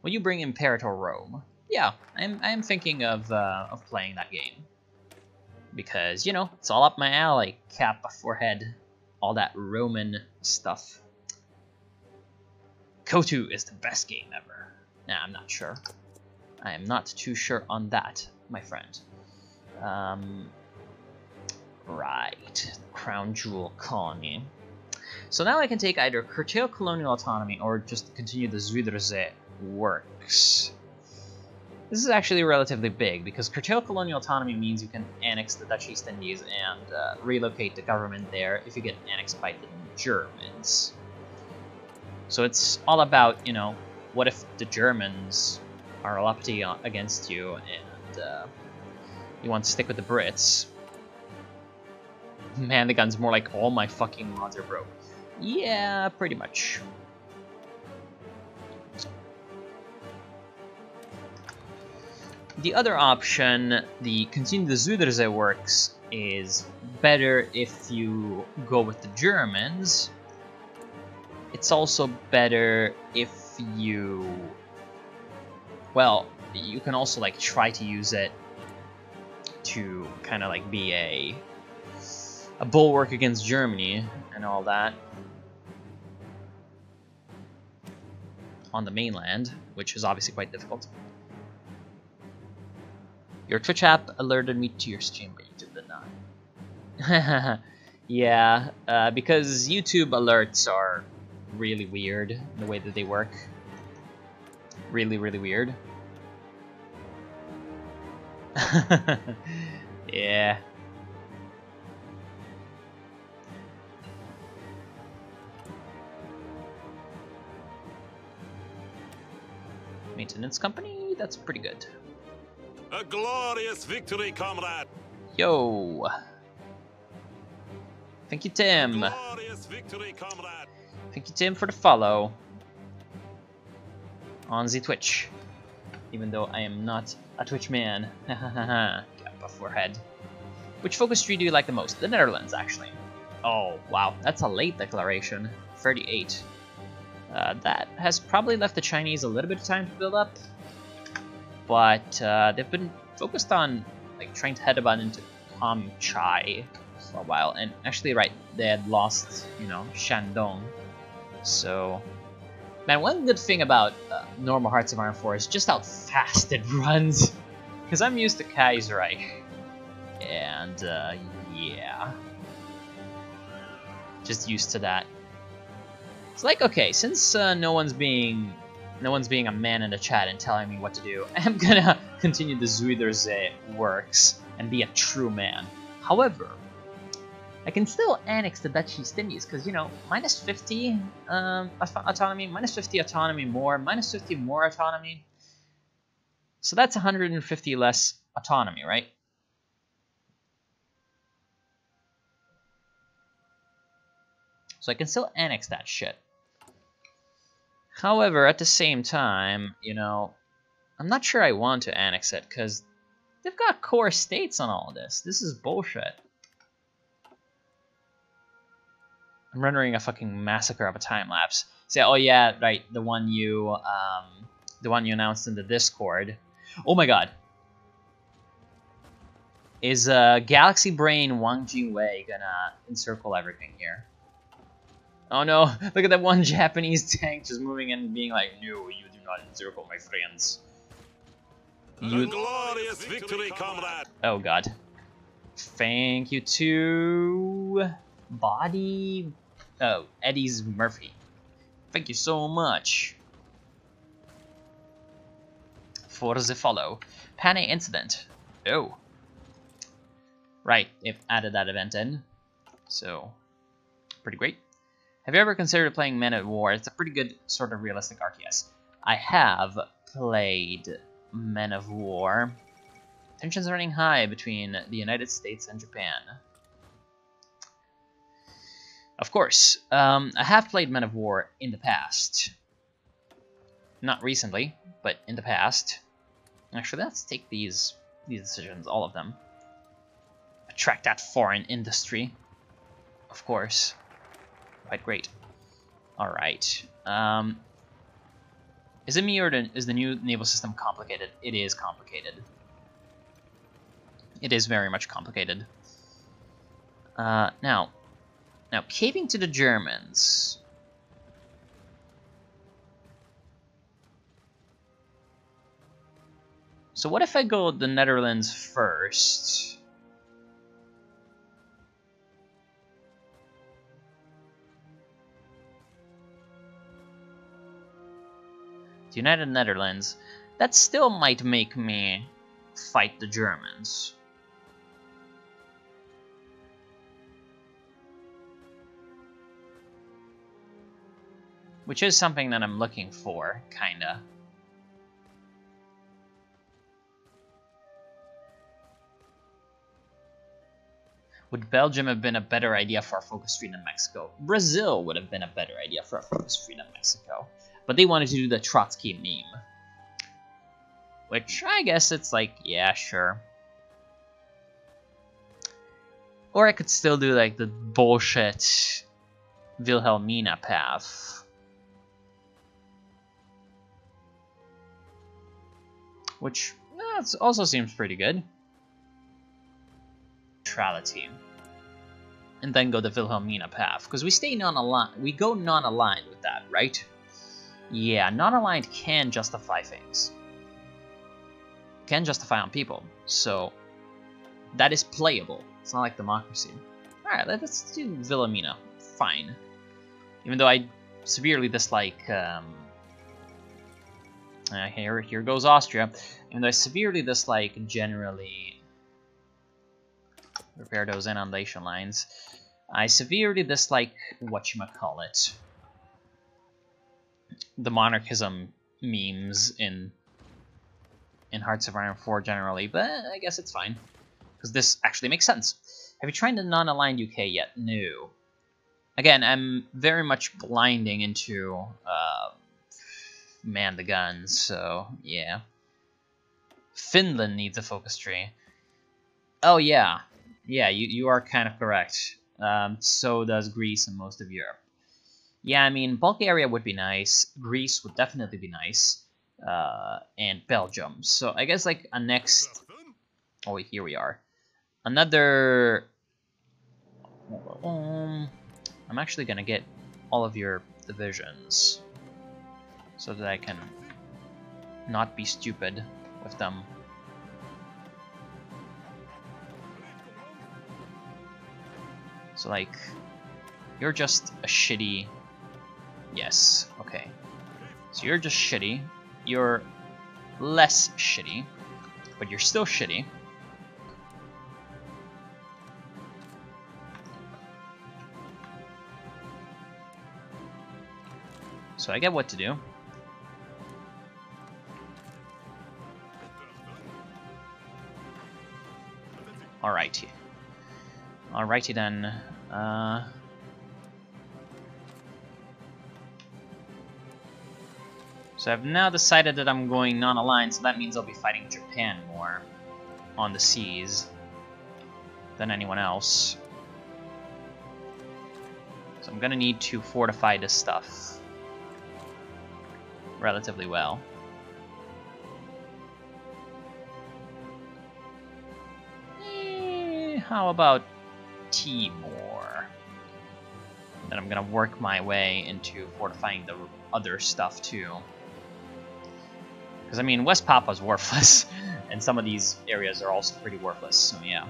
Will you bring Imperator Rome? Yeah, I'm thinking of playing that game. Because, you know, it's all up my alley. Cap, forehead, all that Roman stuff. KOTOR is the best game ever. Nah, I'm not sure. I am not too sure on that, my friend. Right. Crown Jewel Colony. So now I can take either curtail colonial autonomy or just continue the Zuiderzee works. This is actually relatively big, because curtail colonial autonomy means you can annex the Dutch East Indies and relocate the government there if you get annexed by the Germans. So it's all about, you know, what if the Germans are uppity against you and you want to stick with the Brits? Man, the gun's more like all my fucking mods are broke. Yeah, pretty much. The other option, the continue the Zuiderzee works, is better if you go with the Germans. It's also better if you... Well, you can also like try to use it to kind of like be a bulwark against Germany and all that on the mainland, which is obviously quite difficult. Your Twitch app alerted me to your stream, but YouTube did not. Yeah, because YouTube alerts are really weird, the way that they work. Really, really weird. Yeah. Maintenance company? That's pretty good. A glorious victory, comrade! Yo! Thank you, Tim. A glorious victory, comrade! Thank you, Tim, for the follow on the Twitch. Even though I am not a Twitch man. Cap a forehead. Which focus tree do you like the most? The Netherlands, actually. Oh, wow. That's a late declaration. 38. That has probably left the Chinese a little bit of time to build up. But they've been focused on like trying to head about into Chai for a while. And actually, right, they had lost, you know, Shandong. So... Man, one good thing about normal Hearts of Iron 4 is just how fast it runs. Because I'm used to Kaiserreich. And, yeah. Just used to that. It's like, okay, since no one's being a man in the chat and telling me what to do, I'm gonna continue the Zuiderzee works and be a true man. However, I can still annex the Dutch East Indies, because, you know, minus 50 autonomy, minus 50 autonomy more, minus 50 more autonomy. So that's 150 less autonomy, right? So I can still annex that shit. However, at the same time, you know, I'm not sure I want to annex it, because they've got core states on all of this. This is bullshit. I'm rendering a fucking massacre of a time lapse. Say, oh yeah, right, the one you announced in the Discord. Oh my god. Is Galaxy Brain Wang Jingwei gonna encircle everything here? Oh no, look at that one Japanese tank just moving in and being like, no, you do not encircle my friends. A glorious victory, comrade! Oh god. Thank you to... Body... Oh, Eddie's Murphy. Thank you so much for the follow. Pane incident. Oh. Right, they've added that event in. So, pretty great. Have you ever considered playing Men at War? It's a pretty good sort of realistic RTS. I have played Men of War. Tensions running high between the United States and Japan. Of course, I have played Men of War in the past. Not recently, but in the past. Actually, let's take these decisions, all of them. Attract that foreign industry. Of course. Quite great. Alright. Is it me or is the new naval system complicated? It is complicated. It is very much complicated. Now, caving to the Germans. So what if I go the Netherlands first? The United Netherlands. That still might make me fight the Germans. Which is something that I'm looking for, kinda. Would Belgium have been a better idea for a focus tree than Mexico? Brazil would have been a better idea for a focus tree than Mexico. But they wanted to do the Trotsky meme. Which, I guess it's like, yeah, sure. Or I could still do, like, the bullshit Wilhelmina path. Which also seems pretty good. Neutrality. And then go the Wilhelmina path. Because we stay non-aligned. We go non-aligned with that, right? Yeah, non-aligned can justify things. Can justify on people. So, that is playable. It's not like democracy. Alright, let's do Wilhelmina. Fine. Even though I severely dislike... here goes Austria. Even though I severely dislike generally... Repair those inundation lines. I severely dislike whatchamacallit. The monarchism memes in Hearts of Iron 4 generally, but I guess it's fine. Because this actually makes sense. Have you tried the non-aligned UK yet? No. Again, I'm very much blinding into man the guns, so yeah. Finland needs a focus tree. Oh yeah. Yeah, you are kind of correct. So does Greece and most of Europe. Yeah, I mean, Bulgaria would be nice. Greece would definitely be nice. And Belgium. So I guess like a next... Oh, wait, here we are. Another... I'm actually gonna get all of your divisions. So that I can not be stupid with them. So like, you're just a shitty... Yes, okay. So you're just shitty. You're less shitty, but you're still shitty. So I get what to do. Alrighty. Alrighty then. So I've now decided that I'm going non-aligned, so that means I'll be fighting Japan more on the seas than anyone else. So I'm gonna need to fortify this stuff relatively well. How about Timor? Then I'm gonna work my way into fortifying the other stuff too. Because I mean, West Papua's worthless, and some of these areas are also pretty worthless, so yeah.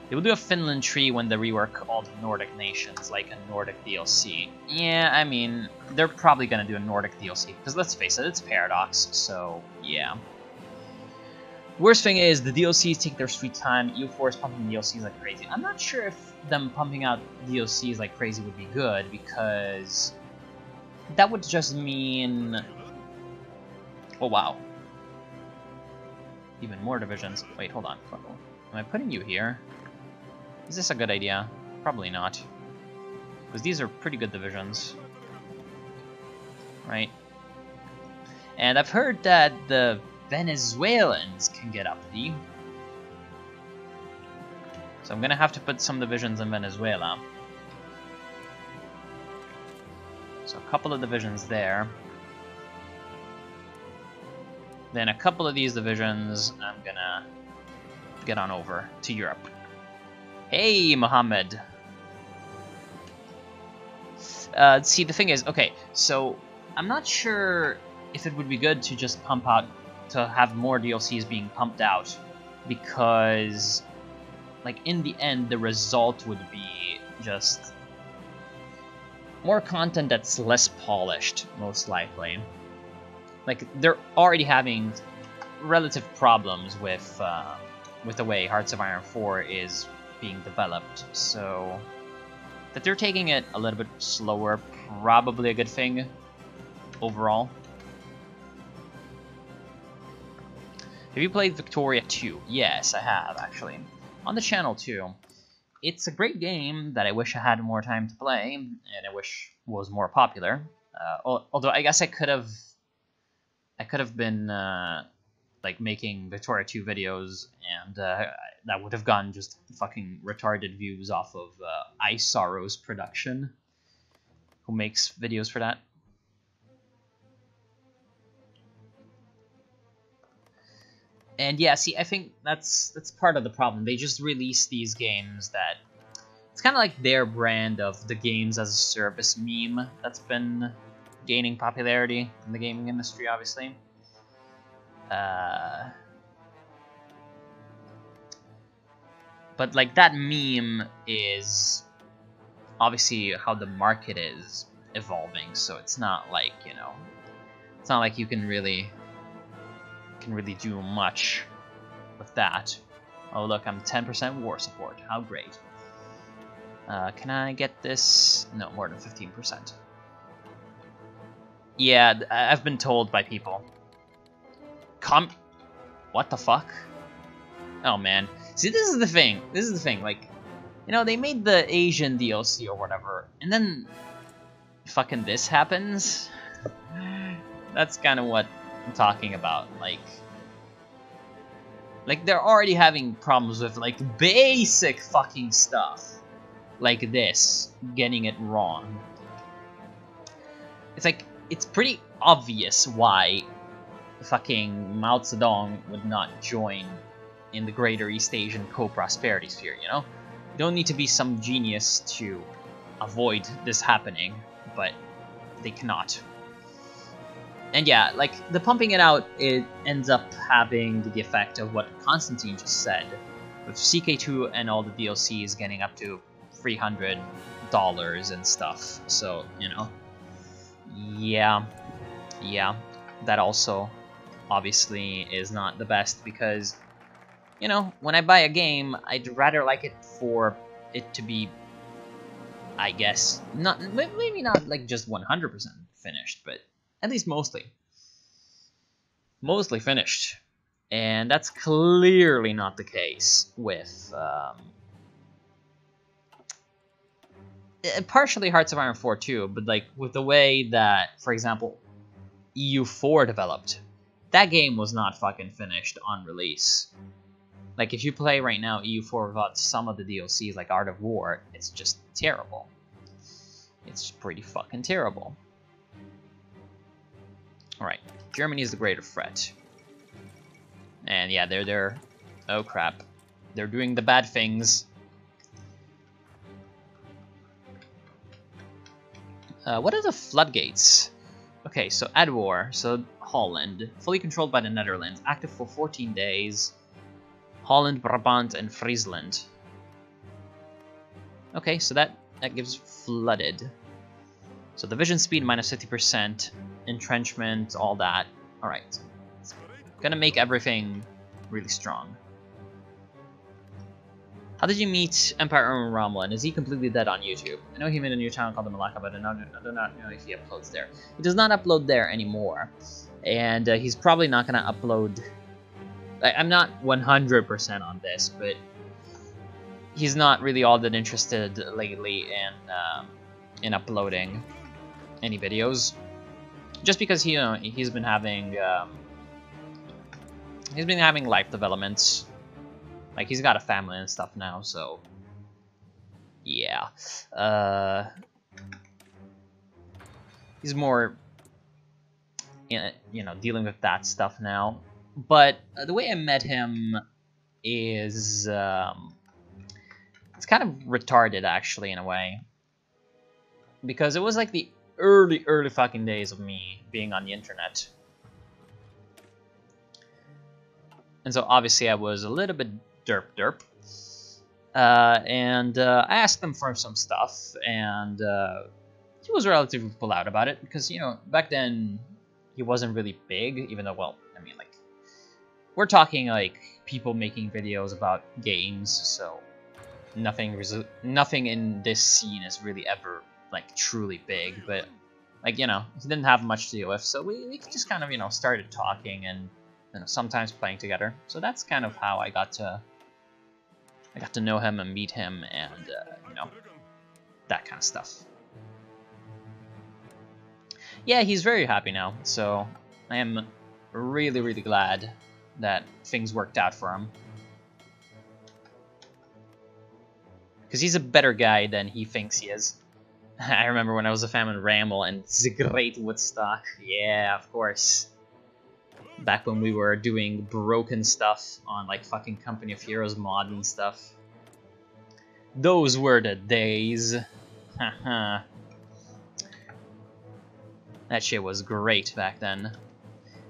They will do a Finland tree when they rework all the Nordic nations, like a Nordic DLC. Yeah, I mean, they're probably gonna do a Nordic DLC, because let's face it, it's Paradox, so yeah. Worst thing is, the DLCs take their sweet time. EU4 is pumping DLCs like crazy. I'm not sure if them pumping out DLCs like crazy would be good, because that would just mean... Oh, wow. Even more divisions. Wait, hold on. Am I putting you here? Is this a good idea? Probably not. Because these are pretty good divisions. Right? And I've heard that the Venezuelans can get uppity. So I'm gonna have to put some divisions in Venezuela. So a couple of divisions there. Then a couple of these divisions, I'm gonna get on over to Europe. Hey, Mohammed. See, the thing is, okay, so I'm not sure if it would be good to just pump out, to have more DLCs being pumped out, because, like, in the end, the result would be just more content that's less polished, most likely. Like, they're already having relative problems with the way Hearts of Iron 4 is being developed, so that they're taking it a little bit slower, probably a good thing overall. Have you played Victoria 2? Yes, I have, actually. On the channel, too. It's a great game that I wish I had more time to play, and I wish was more popular. Although I guess I could have been like making Victoria 2 videos, and that would have gotten just fucking retarded views off of Ice Sorrow's production, who makes videos for that. And yeah, see, I think that's part of the problem. They just release these games that it's kind of like their brand of the games as a service meme that's been gaining popularity in the gaming industry, obviously. But like that meme is obviously how the market is evolving, so it's not like, you know, it's not like you can really do much with that. Oh look, I'm 10% war support. How great. Can I get this? No, more than 15%. Yeah, I've been told by people. What the fuck? Oh man. See, this is the thing. This is the thing. Like, you know, they made the Asian DLC or whatever, and then fucking this happens. That's kind of what I'm talking about. Like they're already having problems with like basic fucking stuff, like this, getting it wrong. It's like, it's pretty obvious why fucking Mao Zedong would not join in the Greater East Asian Co-Prosperity Sphere, you know? You don't need to be some genius to avoid this happening, but they cannot. And yeah, like, the pumping it out, it ends up having the effect of what Constantine just said, with CK2 and all the DLCs getting up to $300 and stuff, so, you know. Yeah, that also obviously is not the best, because, you know, when I buy a game, I'd rather like it for it to be, I guess, maybe not like just 100% finished, but at least mostly finished. And that's clearly not the case with partially Hearts of Iron 4 too, but like with the way that, for example, EU4 developed, that game was not fucking finished on release. Like, if you play right now EU4 without some of the DLCs like Art of War, it's just terrible. It's pretty fucking terrible. Alright, Germany is the greater threat. And yeah, they're oh crap. They're doing the bad things. What are the floodgates? Okay, so at war, so Holland, fully controlled by the Netherlands, active for 14 days. Holland, Brabant, and Friesland. Okay, so that gives flooded. So division speed minus 50%, entrenchment, all that. Alright. Gonna make everything really strong. How did you meet Empire Rommel, and is he completely dead on YouTube? I know he made a new channel called the Malaka, but I do not know if he uploads there. He does not upload there anymore, and he's probably not gonna upload. I'm not 100% on this, but he's not really all that interested lately in uploading any videos, just because he's been having life developments. Like, he's got a family and stuff now, so yeah. He's more you know, dealing with that stuff now. But the way I met him is it's kind of retarded, actually, in a way, because it was like the early fucking days of me being on the internet. And so obviously I was a little bit derp. And I asked him for some stuff, and he was relatively polite about it, because, you know, back then he wasn't really big, even though, well, I mean, like, we're talking like people making videos about games, so nothing in this scene is really ever like truly big, but like, you know, he didn't have much to deal with, so we just kind of, you know, started talking and, you know, sometimes playing together. So that's kind of how I got to know him and meet him, and you know, that kind of stuff. Yeah, he's very happy now, so I am really glad that things worked out for him. Because he's a better guy than he thinks he is. I remember when I was a fan of Ramble and it's a great Woodstock. Yeah, of course. Back when we were doing broken stuff on like fucking Company of Heroes mod and stuff. Those were the days. Haha. That shit was great back then.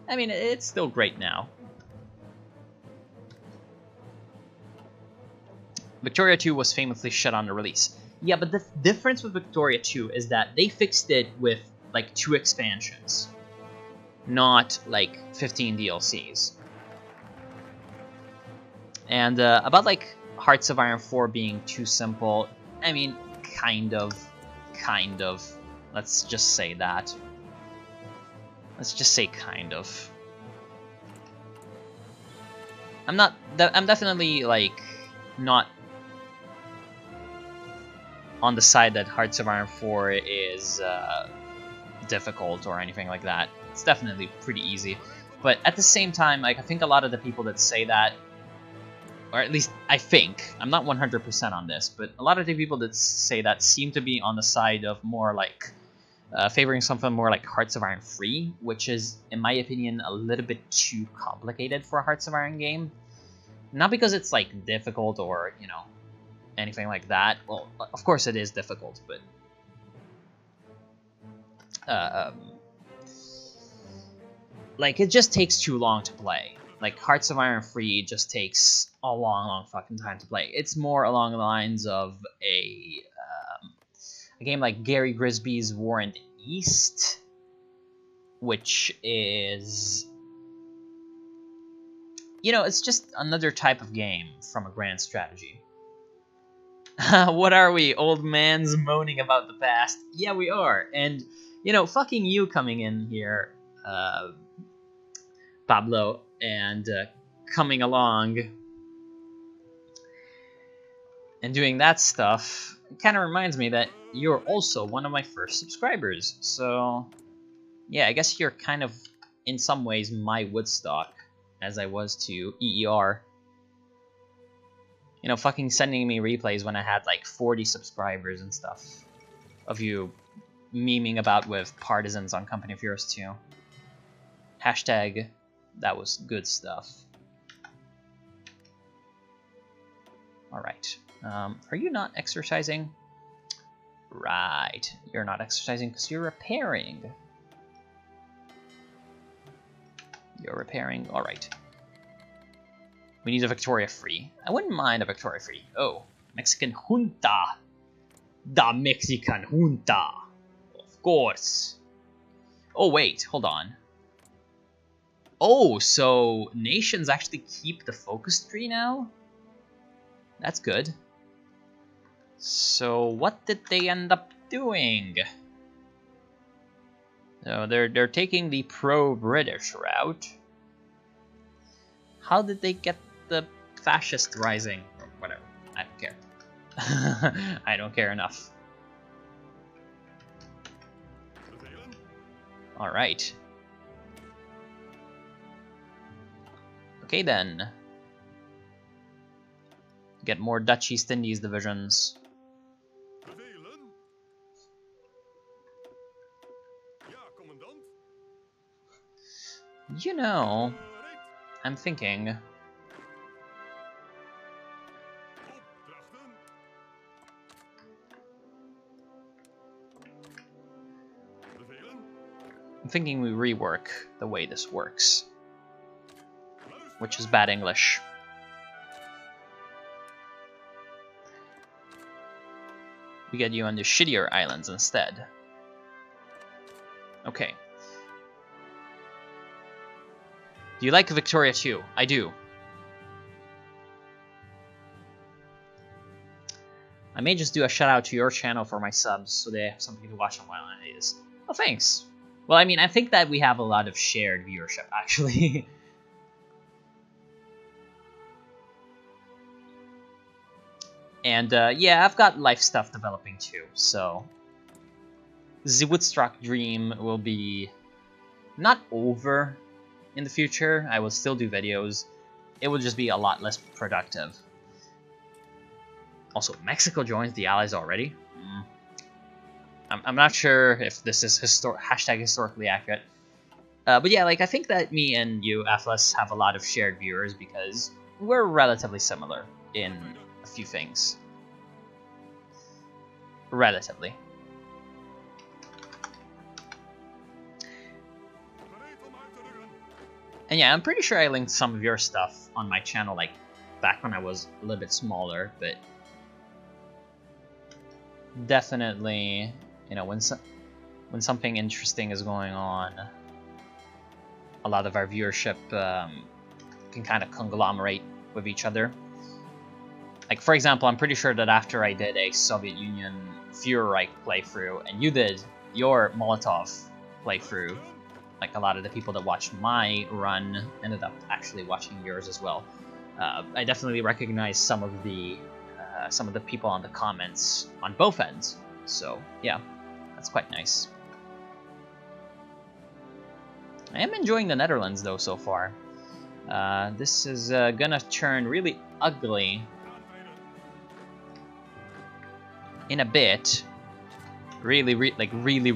I mean, it's still great now. Victoria 2 was famously shut on the release. Yeah, but the difference with Victoria 2 is that they fixed it with like 2 expansions, not like 15 DLCs. And about like Hearts of Iron 4 being too simple, I mean, kind of. Let's just say that. Let's just say kind of. I'm definitely like not on the side that Hearts of Iron 4 is difficult or anything like that. It's definitely pretty easy. But at the same time, like, I think a lot of the people that say that, or at least I think, I'm not 100% on this, but a lot of the people that say that seem to be on the side of more like favoring something more like Hearts of Iron 3, which is, in my opinion, a little bit too complicated for a Hearts of Iron game. Not because it's like difficult or, you know, anything like that. Well, of course it is difficult, but like, it just takes too long to play. Like, Hearts of Iron 3 just takes a long fucking time to play. It's more along the lines of a game like Gary Grisby's War in the East, which is, you know, it's just another type of game from a grand strategy. What are we, old mans moaning about the past? Yeah, we are. And, you know, fucking you coming in here, Pablo, and coming along and doing that stuff kind of reminds me that you're also one of my first subscribers. So, yeah, I guess you're kind of, in some ways, my Woodstock, as I was to EER. You know, fucking sending me replays when I had like 40 subscribers and stuff of you memeing about with partisans on Company of Heroes 2. Hashtag, that was good stuff. Alright. Are you not exercising? Right. You're not exercising because you're repairing. You're repairing. Alright. We need a Victoria free. I wouldn't mind a Victoria free. Oh, Mexican junta. The Mexican junta. Of course. Oh, wait. Hold on. Oh, so nations actually keep the focus tree now? That's good. So what did they end up doing? No, they're taking the pro-British route. How did they get the fascist rising? Or whatever. I don't care. I don't care enough. Alright. Okay then. Get more Dutch East Indies divisions. You know, I'm thinking... we rework the way this works. Which is bad English. We get you on the shittier islands instead. Okay. Do you like Victoria too? I do. I may just do a shout out to your channel for my subs so they have something to watch on while it is. Oh, thanks. Well, I mean, I think that we have a lot of shared viewership, actually. And, yeah, I've got life stuff developing too, so... The Woodstock dream will be not over in the future. I will still do videos. It will just be a lot less productive. Also, Mexico joins the Allies already? I'm not sure if this is hashtag historically accurate. But yeah, like, I think that me and you, Atlas, have a lot of shared viewers because we're relatively similar in a few things. Relatively. And yeah, I'm pretty sure I linked some of your stuff on my channel, like, back when I was a little bit smaller, but... Definitely, you know, when something interesting is going on, a lot of our viewership can kind of conglomerate with each other. Like, for example, I'm pretty sure that after I did a Soviet Union Fuhrer playthrough, and you did your Molotov playthrough, like, a lot of the people that watched my run ended up actually watching yours as well. I definitely recognize some of the people on the comments on both ends. So, yeah, that's quite nice. I am enjoying the Netherlands, though, so far. This is gonna turn really ugly in a bit. Really ugly in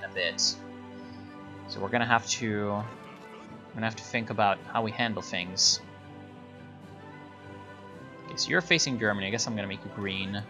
a bit. So we're gonna have to think about how we handle things. Okay, so you're facing Germany. I guess I'm gonna make you green.